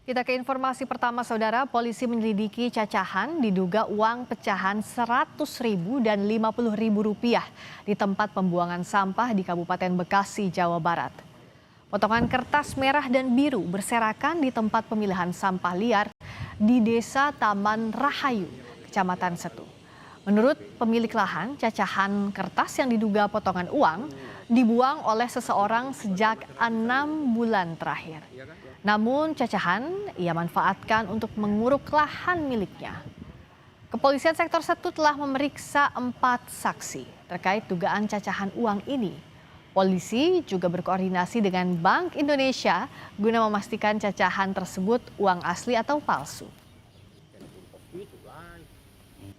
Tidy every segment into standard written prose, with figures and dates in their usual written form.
Kita ke informasi pertama, Saudara. Polisi menyelidiki cacahan diduga uang pecahan Rp100.000 dan Rp50.000 di tempat pembuangan sampah di Kabupaten Bekasi, Jawa Barat. Potongan kertas merah dan biru berserakan di tempat pemilihan sampah liar di Desa Taman Rahayu, Kecamatan Setu. Menurut pemilik lahan, cacahan kertas yang diduga potongan uang dibuang oleh seseorang sejak 6 bulan terakhir. Namun cacahan ia manfaatkan untuk menguruk lahan miliknya. Kepolisian Sektor Setu telah memeriksa 4 saksi terkait dugaan cacahan uang ini. Polisi juga berkoordinasi dengan Bank Indonesia guna memastikan cacahan tersebut uang asli atau palsu.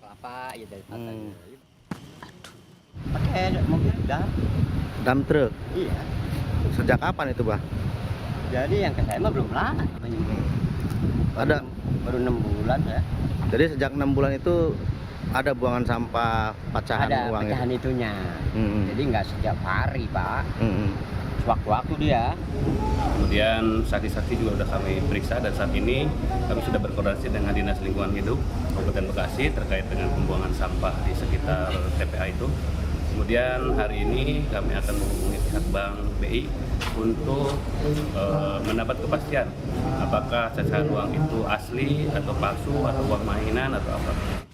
Kelapa ya dari pasarnya. Pakai mobil Dump truk. Iya. Sejak kapan itu, Bah? Jadi yang ke saya mah belum lama. Ada Baru 6 bulan ya. Jadi sejak 6 bulan itu ada buangan sampah pecahan Ada uang pecahan itu. itunya. Hmm. Jadi nggak setiap hari, Pak. Hmm. Sewaktu-waktu dia. Kemudian saksi-saksi juga sudah kami periksa dan saat ini kami sudah berkoordinasi dengan Dinas Lingkungan Hidup Kabupaten Bekasi terkait dengan pembuangan sampah di sekitar TPA itu. Kemudian hari ini kami akan menghubungi pihak Bank BI untuk mendapat kepastian apakah cacahan uang itu asli atau palsu atau uang mainan atau apa.